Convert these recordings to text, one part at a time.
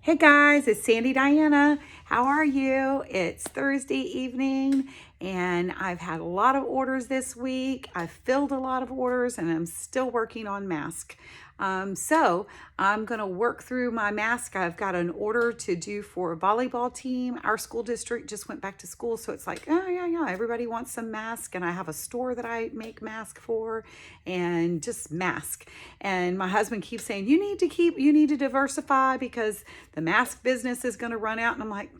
Hey guys, it's Sandy Diana. How are you? It's Thursday evening and I've had a lot of orders this week. I've filled a lot of orders and I'm still working on masks. So I'm going to work through my mask. I've got an order to do for a volleyball team. Our school district just went back to school, so it's like, oh yeah, everybody wants some mask, and I have a store that I make mask for, and just mask. And my husband keeps saying, you need to diversify because the mask business is going to run out. And I'm like,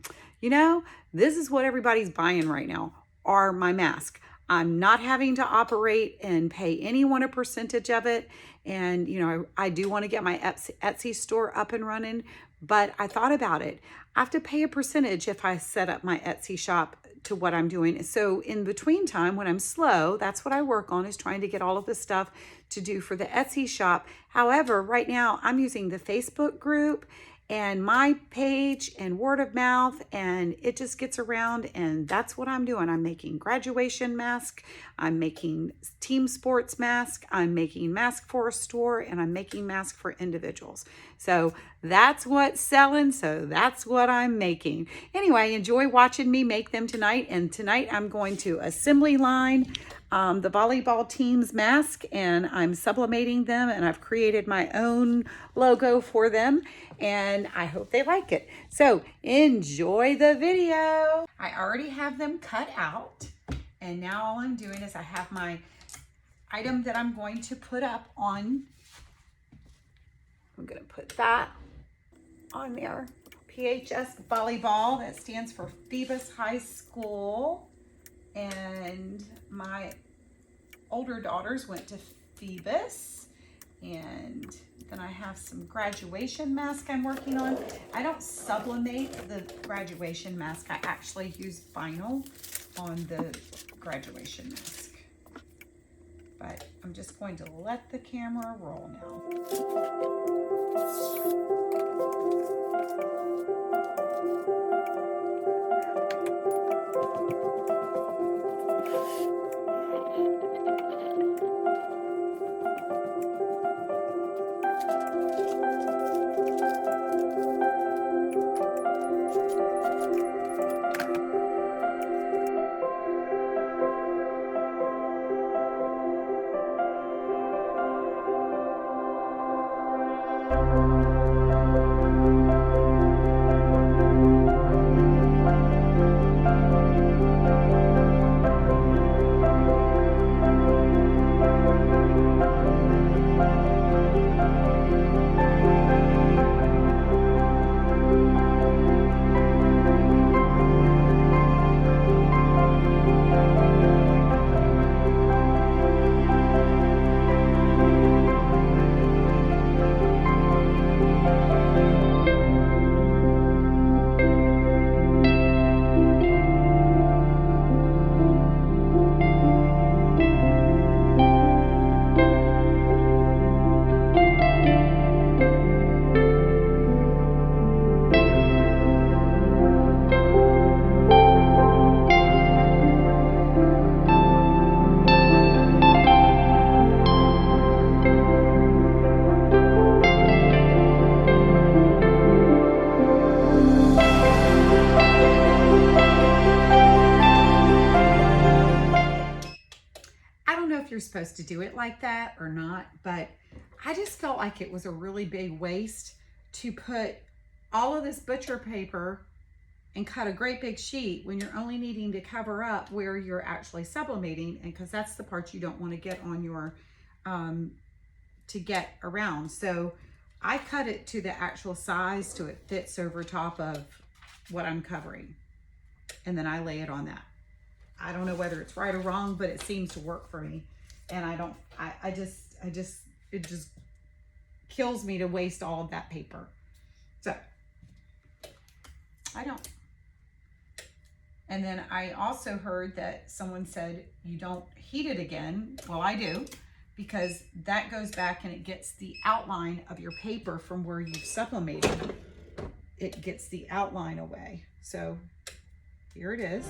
this is what everybody's buying right now are my mask. I'm not having to operate and pay anyone a percentage of it. And, I do want to get my Etsy store up and running, but I thought about it. I have to pay a percentage if I set up my Etsy shop to what I'm doing. So in between time, when I'm slow, that's what I work on, is trying to get all of the stuff to do for the Etsy shop. However, right now I'm using the Facebook group and my page and word of mouth, and it just gets around, and that's what I'm doing. I'm making graduation masks, I'm making team sports masks, I'm making mask for a store, and I'm making masks for individuals. So that's what's selling, so that's what I'm making. Anyway, enjoy watching me make them tonight, and tonight I'm going to assembly line the volleyball team's mask, and I'm sublimating them, and I've created my own logo for them, and I hope they like it. So enjoy the video. I already have them cut out, and now all I'm doing is I have my item that I'm going to put up on. I'm going to put that on there. PHS volleyball, that stands for Phoebus High School. And my older daughters went to Phoebus. And then I have some graduation mask I'm working on. I don't sublimate the graduation mask. I actually use vinyl on the graduation mask. But I'm just going to let the camera roll now. You're supposed to do it like that or not, but I just felt like it was a really big waste to put all of this butcher paper and cut a great big sheet when you're only needing to cover up where you're actually sublimating, and because that's the part you don't want to get on your to get around. So I cut it to the actual size so it fits over top of what I'm covering, and then I lay it on that. I don't know whether it's right or wrong, but it seems to work for me. And it just kills me to waste all of that paper. So I don't. And then I also heard that someone said you don't heat it again. Well, I do, because that goes back and it gets the outline of your paper from where you've sublimated. It gets the outline away. So here it is.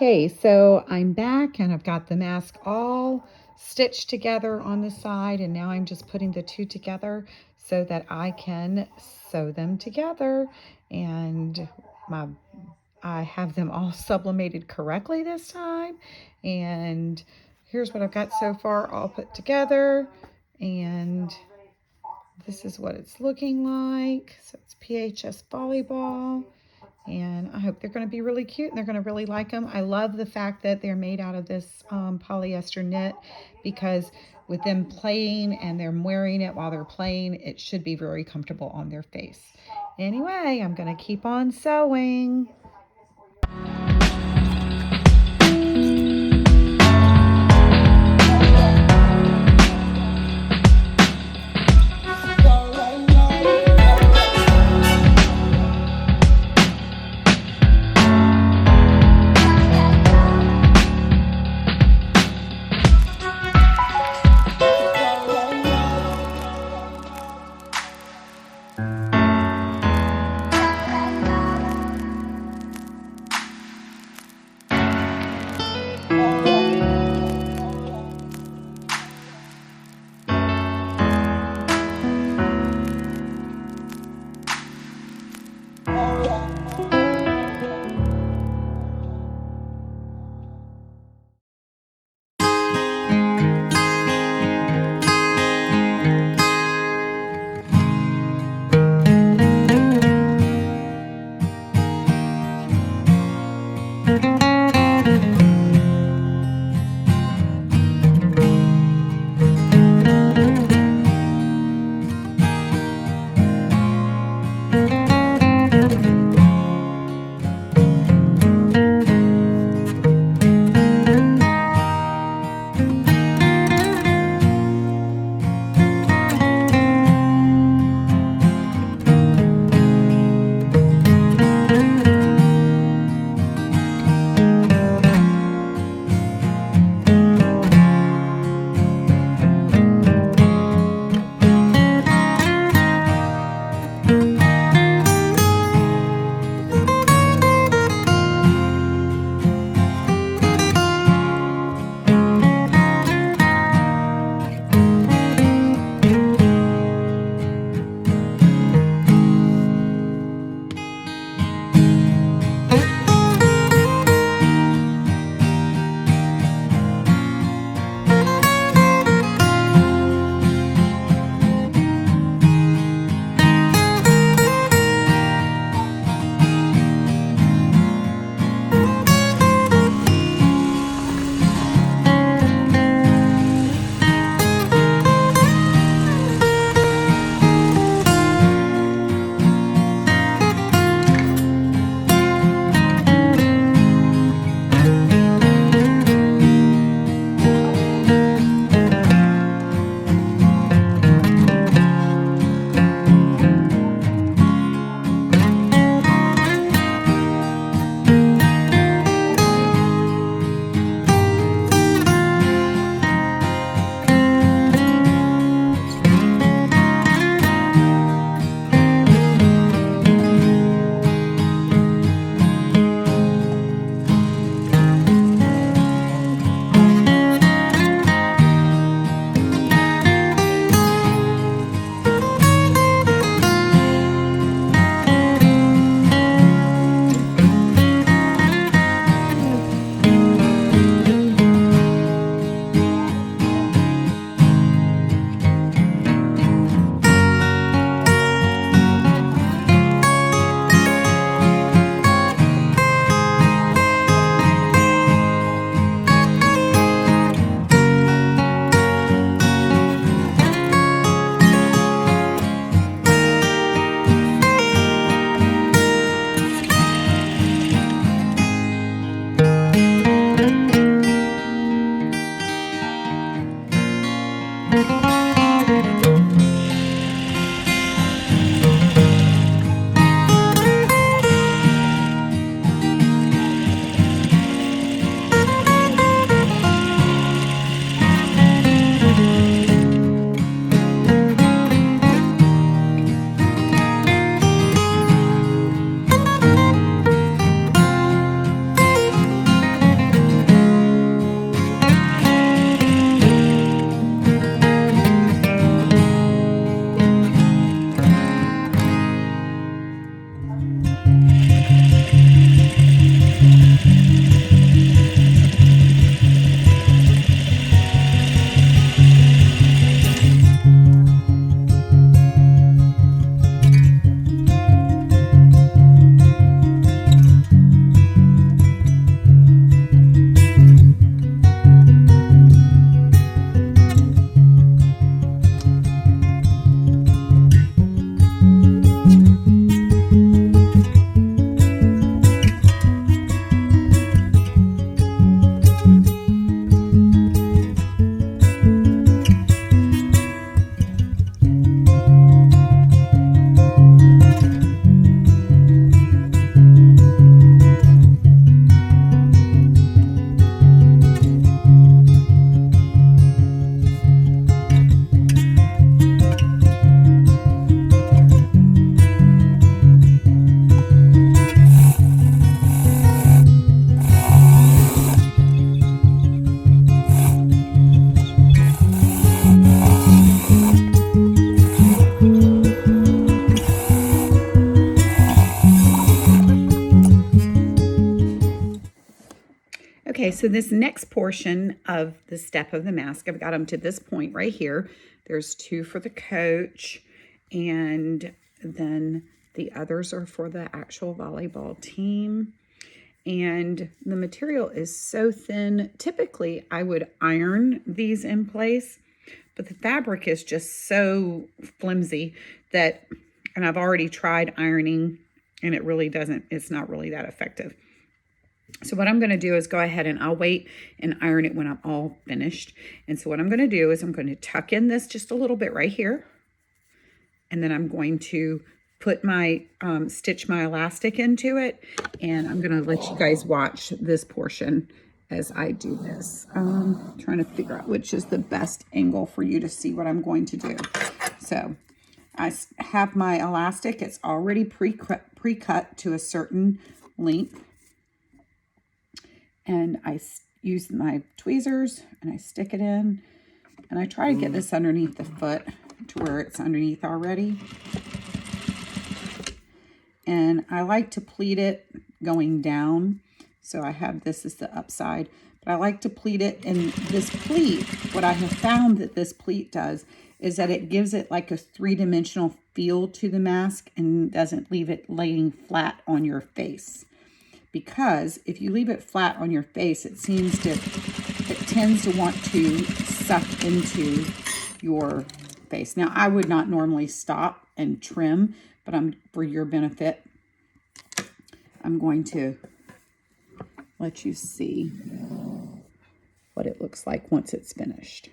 Okay, so I'm back and I've got the mask all stitched together on the side, and now I'm just putting the two together so that I can sew them together. And I have them all sublimated correctly this time. And here's what I've got so far all put together. And this is what it's looking like. So it's PHS volleyball. And I hope they're going to be really cute and they're going to really like them. I love the fact that they're made out of this polyester knit, because with them playing and they're wearing it while they're playing, it should be very comfortable on their face. Anyway, I'm going to keep on sewing. Okay, so this next portion of the step of the mask, I've got them to this point right here. There's 2 for the coach, and then the others are for the actual volleyball team. And the material is so thin. Typically, I would iron these in place, but the fabric is just so flimsy that, and I've already tried ironing, and it's not really that effective. So what I'm going to do is go ahead and I'll wait and iron it when I'm all finished. And so what I'm going to do is I'm going to tuck in this just a little bit right here. And then I'm going to put my, stitch my elastic into it. And I'm going to let you guys watch this portion as I do this. Trying to figure out which is the best angle for you to see what I'm going to do. So I have my elastic. It's already pre-cut to a certain length. And I use my tweezers and I stick it in. And I try to get this underneath the foot to where it's underneath already. And I like to pleat it going down. So I have this as the upside. But I like to pleat it. And this pleat, what I have found that this pleat does is that it gives it like a 3-dimensional feel to the mask and doesn't leave it laying flat on your face. Because if you leave it flat on your face, it tends to want to suck into your face. Now, I would not normally stop and trim, but for your benefit, I'm going to let you see what it looks like once it's finished.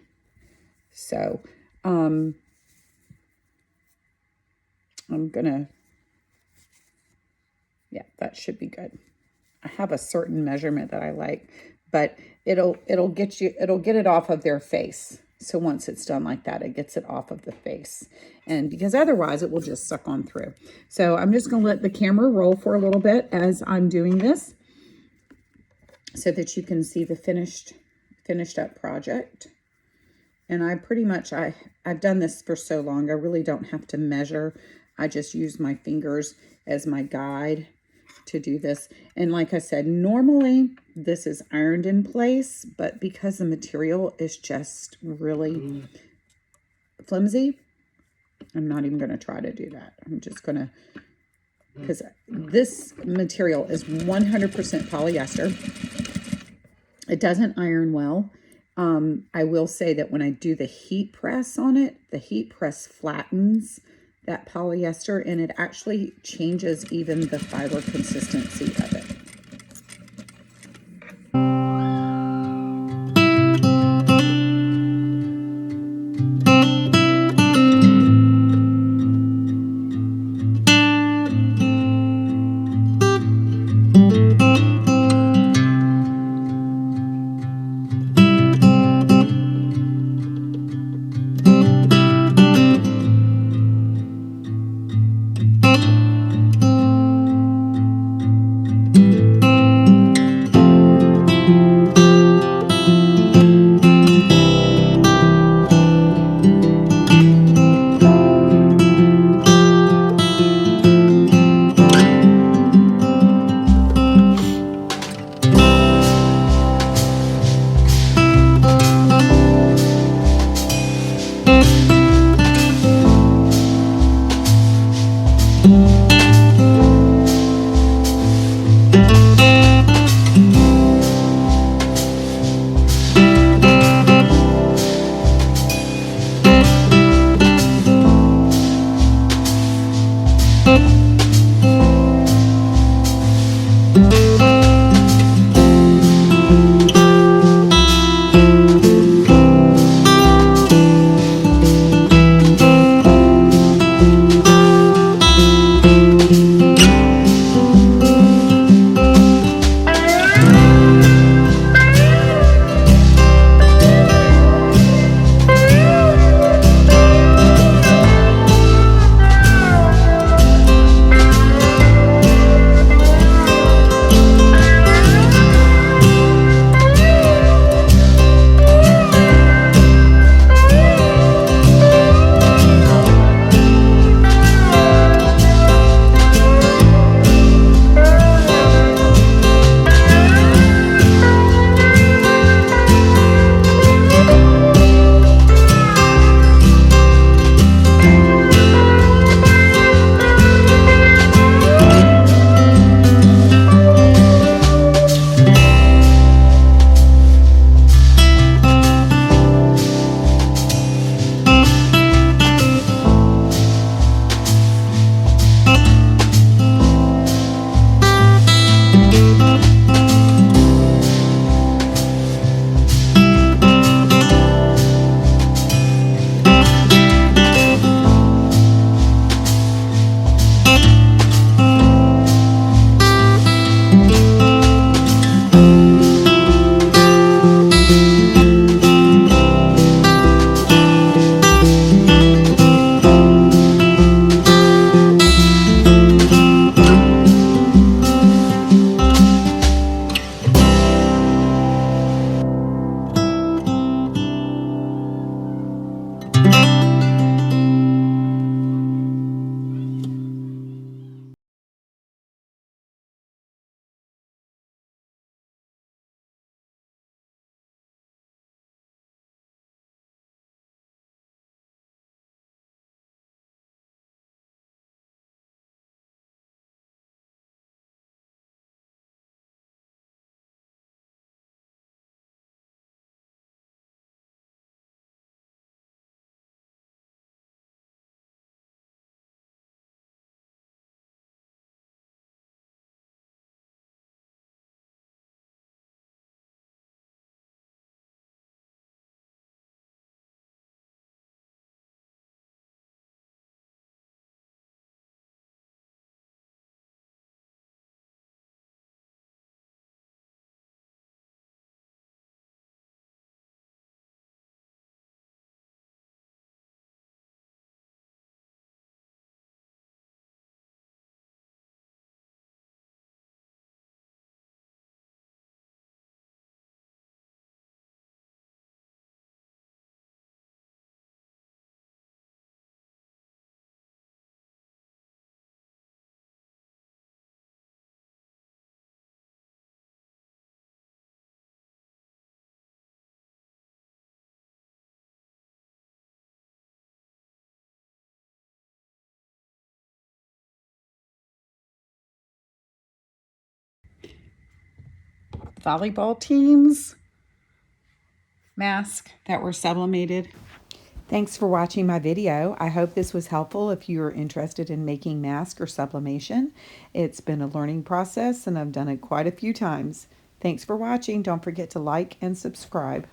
So, I'm gonna, yeah, that should be good. I have a certain measurement that I like, but it'll get it off of their face. So once it's done like that, it gets it off of the face. And because otherwise it will just suck on through. So I'm just going to let the camera roll for a little bit as I'm doing this so that you can see the finished up project. And I pretty much, I've done this for so long, I really don't have to measure. I just use my fingers as my guide to do this. And like I said, normally this is ironed in place, but because the material is just really flimsy, I'm not even going to try to do that. I'm just going to, because this material is 100% polyester. It doesn't iron well. I will say that when I do the heat press on it, the heat press flattens that polyester, and it actually changes even the fiber consistency of it. volleyball team's mask that were sublimated. Thanks for watching my video. I hope this was helpful if you are interested in making mask or sublimation. It's been a learning process and I've done it quite a few times. Thanks for watching. Don't forget to like and subscribe.